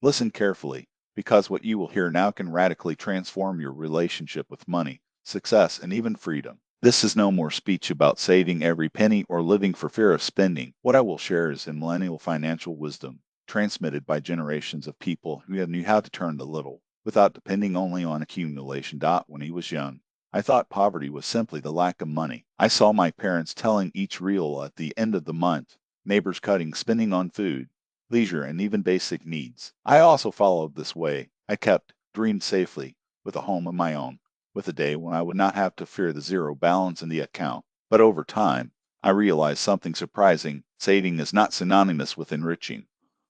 Listen carefully, because what you will hear now can radically transform your relationship with money, success, and even freedom. This is no more speech about saving every penny or living for fear of spending. What I will share is in millennial financial wisdom, transmitted by generations of people who knew how to turn to little, without depending only on accumulation. When he was young, I thought poverty was simply the lack of money. I saw my parents telling each reel at the end of the month, neighbors cutting spending on food, leisure, and even basic needs. I also followed this way. I kept dreamed safely, with a home of my own, with a day when I would not have to fear the zero balance in the account. But over time, I realized something surprising. Saving is not synonymous with enriching.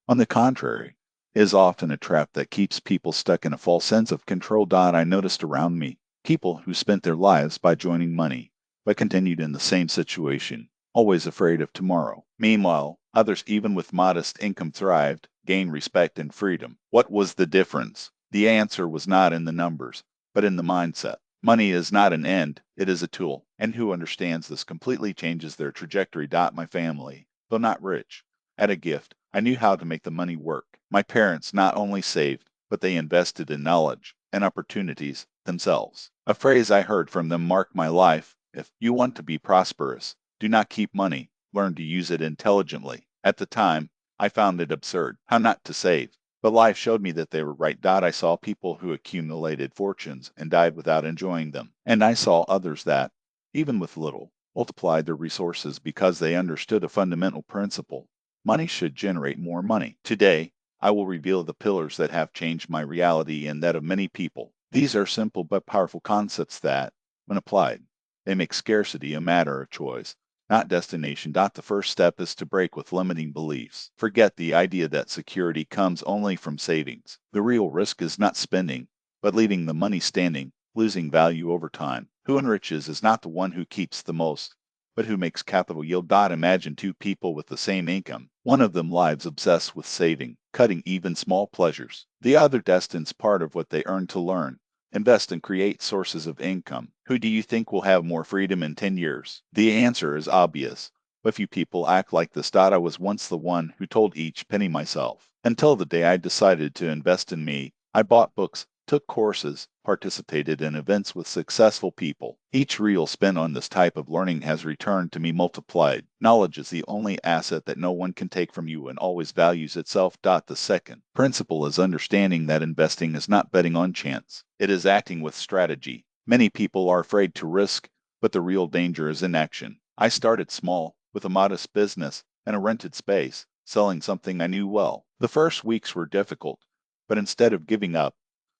On the contrary, it is often a trap that keeps people stuck in a false sense of control. I noticed around me people who spent their lives by joining money, but continued in the same situation, always afraid of tomorrow. Meanwhile, others, even with modest income, thrived, gained respect and freedom. What was the difference? The answer was not in the numbers, but in the mindset. Money is not an end, it is a tool, and who understands this completely changes their trajectory. My family, though not rich, had a gift. I knew how to make the money work. My parents not only saved, but they invested in knowledge and opportunities themselves. A phrase I heard from them marked my life: if you want to be prosperous, do not keep money, learn to use it intelligently. At the time, I found it absurd. How not to save? But life showed me that they were right. I saw people who accumulated fortunes and died without enjoying them. And I saw others that, even with little, multiplied their resources because they understood a fundamental principle. Money should generate more money. Today, I will reveal the pillars that have changed my reality and that of many people. These are simple but powerful concepts that, when applied, they make scarcity a matter of choice, not destination. The first step is to break with limiting beliefs. Forget the idea that security comes only from savings. The real risk is not spending, but leaving the money standing, losing value over time. Who enriches is not the one who keeps the most, but who makes capital yield. Imagine two people with the same income. One of them lives obsessed with saving, cutting even small pleasures. The other destines part of what they earn to learn, invest and create sources of income. Who do you think will have more freedom in 10 years? The answer is obvious, but few people act like this. I was once the one who told each penny myself. Until the day I decided to invest in me, I bought books, took courses, participated in events with successful people. Each reel spent on this type of learning has returned to me multiplied. Knowledge is the only asset that no one can take from you and always values itself. The second principle is understanding that investing is not betting on chance. It is acting with strategy. Many people are afraid to risk, but the real danger is inaction. I started small, with a modest business and a rented space, selling something I knew well. The first weeks were difficult, but instead of giving up,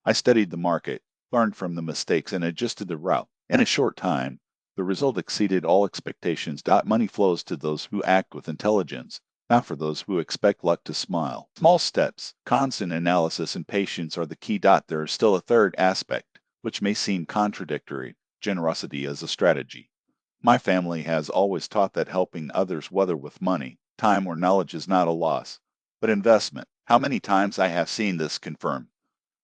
I studied the market, learned from the mistakes, and adjusted the route. In a short time, the result exceeded all expectations. Money flows to those who act with intelligence, not for those who expect luck to smile. Small steps, constant analysis, and patience are the key. There is still a third aspect, which may seem contradictory: generosity as a strategy. My family has always taught that helping others, whether with money, time, or knowledge, is not a loss, but investment. How many times I have seen this confirmed.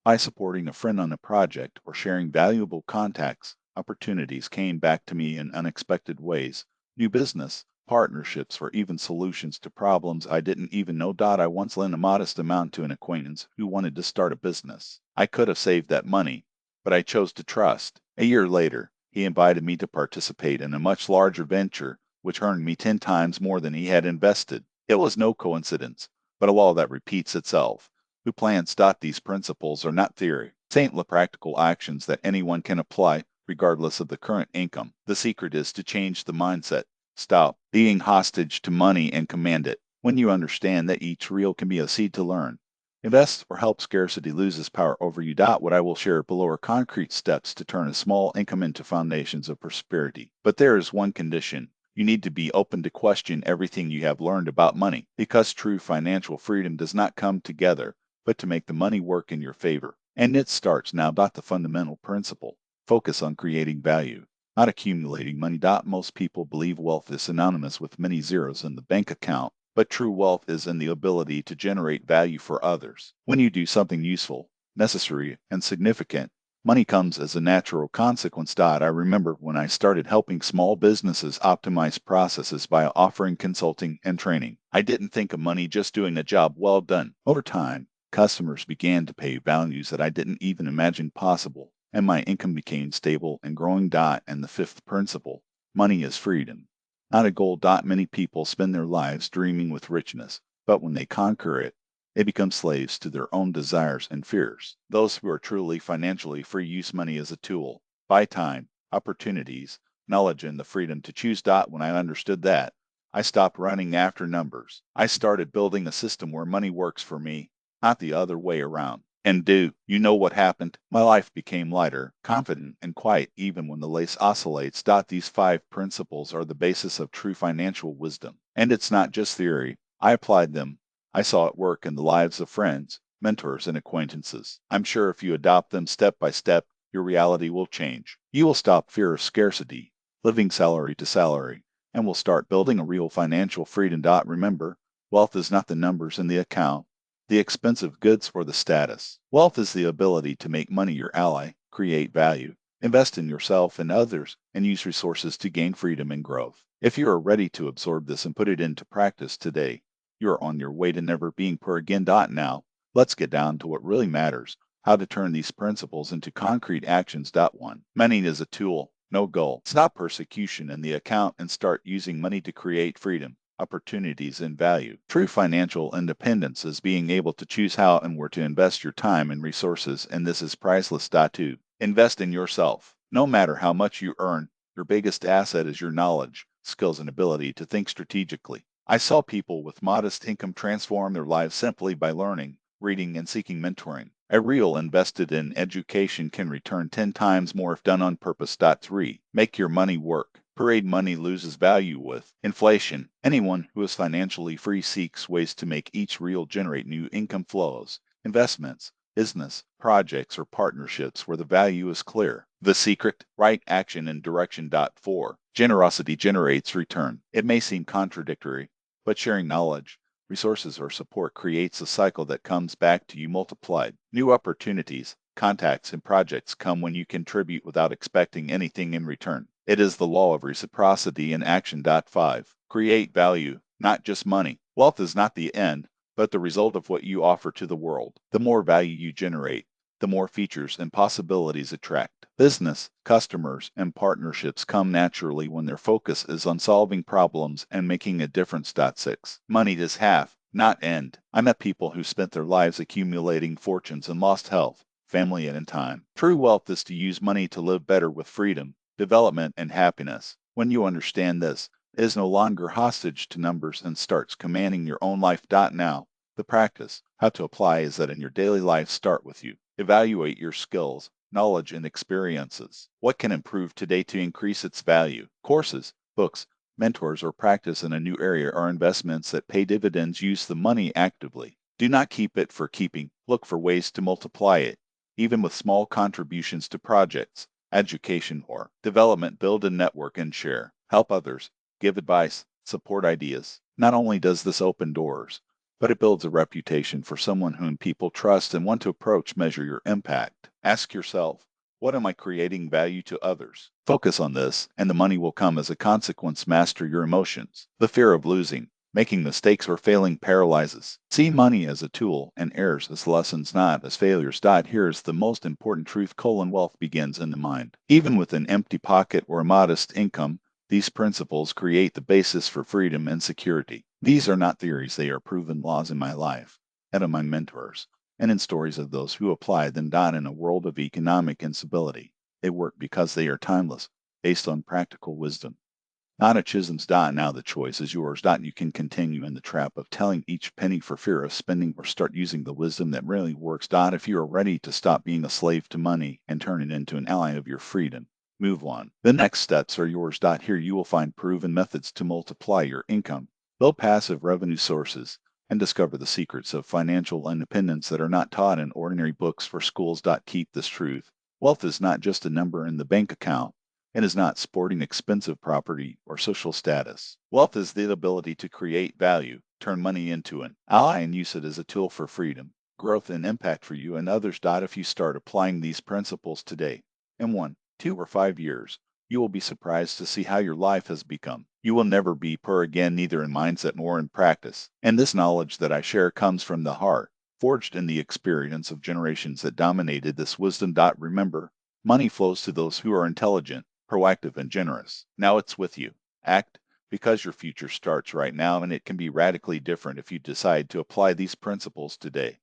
By supporting a friend on a project or sharing valuable contacts, opportunities came back to me in unexpected ways: new business, partnerships, or even solutions to problems I didn't even know. I once lent a modest amount to an acquaintance who wanted to start a business. I could have saved that money, but I chose to trust. A year later, he invited me to participate in a much larger venture, which earned me 10 times more than he had invested. It was no coincidence, but a law that repeats itself. Who plans? These principles are not theory, saintly practical actions that anyone can apply regardless of the current income. The secret is to change the mindset. Stop being hostage to money and command it. When you understand that each reel can be a seed to learn, invest, or help scarcity loses power over you. What I will share below are concrete steps to turn a small income into foundations of prosperity. But there is one condition. You need to be open to question everything you have learned about money, because true financial freedom does not come together, but to make the money work in your favor. And it starts now. The fundamental principle: focus on creating value, not accumulating money. Most people believe wealth is synonymous with many zeros in the bank account, but true wealth is in the ability to generate value for others. When you do something useful, necessary, and significant, money comes as a natural consequence. I remember when I started helping small businesses optimize processes by offering consulting and training. I didn't think of money, just doing a job well done. Over time, customers began to pay values that I didn't even imagine possible, and my income became stable and growing. And the fifth principle, money is freedom, not a goal. Many people spend their lives dreaming with richness, but when they conquer it, they become slaves to their own desires and fears. Those who are truly financially free use money as a tool, buy time, opportunities, knowledge, and the freedom to choose. When I understood that, I stopped running after numbers. I started building a system where money works for me, not the other way around. And do you know what happened? My life became lighter, confident, and quiet even when the lace oscillates. These five principles are the basis of true financial wisdom. And it's not just theory. I applied them. I saw it work in the lives of friends, mentors, and acquaintances. I'm sure if you adopt them step by step, your reality will change. You will stop fear of scarcity, living salary to salary, and will start building a real financial freedom. Remember, wealth is not the numbers in the account, the expensive goods, or the status. Wealth is the ability to make money your ally, create value, invest in yourself and others, and use resources to gain freedom and growth. If you are ready to absorb this and put it into practice today, you are on your way to never being poor again. Now, let's get down to what really matters, how to turn these principles into concrete actions. 1. Money is a tool, no goal. Stop persecution in the account and start using money to create freedom, opportunities, and value. True financial independence is being able to choose how and where to invest your time and resources, and this is priceless. 2. Invest in yourself. No matter how much you earn, your biggest asset is your knowledge, skills, and ability to think strategically. I saw people with modest income transform their lives simply by learning, reading, and seeking mentoring. A real invested in education can return 10 times more if done on purpose. 3. Make your money work. Parade money loses value with inflation. Anyone who is financially free seeks ways to make each reel generate new income flows, investments, business, projects, or partnerships where the value is clear. The secret, right action and direction. 4. Generosity generates return. It may seem contradictory, but sharing knowledge, resources, or support creates a cycle that comes back to you multiplied. New opportunities, contacts, and projects come when you contribute without expecting anything in return. It is the law of reciprocity in action. 5. Create value, not just money. Wealth is not the end, but the result of what you offer to the world. The more value you generate, the more features and possibilities attract. Business, customers, and partnerships come naturally when their focus is on solving problems and making a difference. 6. Money is half, not end. I met people who spent their lives accumulating fortunes and lost health, family, and time. True wealth is to use money to live better with freedom, development, and happiness. When you understand this, it is no longer hostage to numbers and starts commanding your own life. Now, the practice, how to apply is that in your daily life start with you. Evaluate your skills, knowledge, and experiences. What can improve today to increase its value? Courses, books, mentors, or practice in a new area are investments that pay dividends. Use the money actively. Do not keep it for keeping. Look for ways to multiply it, even with small contributions to projects, education, or development. Build a network and share. Help others. Give advice. Support ideas. Not only does this open doors, but it builds a reputation for someone whom people trust and want to approach. Measure your impact. Ask yourself, what am I creating value to others? Focus on this, and the money will come as a consequence. Master your emotions. The fear of losing, making mistakes, or failing paralyzes. See money as a tool and errors as lessons, not as failures. Here's the most important truth: wealth begins in the mind. Even with an empty pocket or a modest income, these principles create the basis for freedom and security. These are not theories, they are proven laws in my life, and of my mentors, and in stories of those who apply them. In a world of economic instability, they work because they are timeless, based on practical wisdom. Not a Chisholm's. Now the choice is yours. You can continue in the trap of telling each penny for fear of spending, or start using the wisdom that really works. If you are ready to stop being a slave to money and turn it into an ally of your freedom, move on. The next steps are yours. Here you will find proven methods to multiply your income, build passive revenue sources, and discover the secrets of financial independence that are not taught in ordinary books or schools. Keep this truth. Wealth is not just a number in the bank account. It is not sporting expensive property or social status. Wealth is the ability to create value, turn money into an ally, and use it as a tool for freedom, growth, and impact for you and others. If you start applying these principles today, in 1, 2, or 5 years, you will be surprised to see how your life has become. You will never be poor again, neither in mindset nor in practice. And this knowledge that I share comes from the heart. forged in the experience of generations that dominated this wisdom. Remember, money flows to those who are intelligent, proactive, and generous. Now it's with you. Act, because your future starts right now, and it can be radically different if you decide to apply these principles today.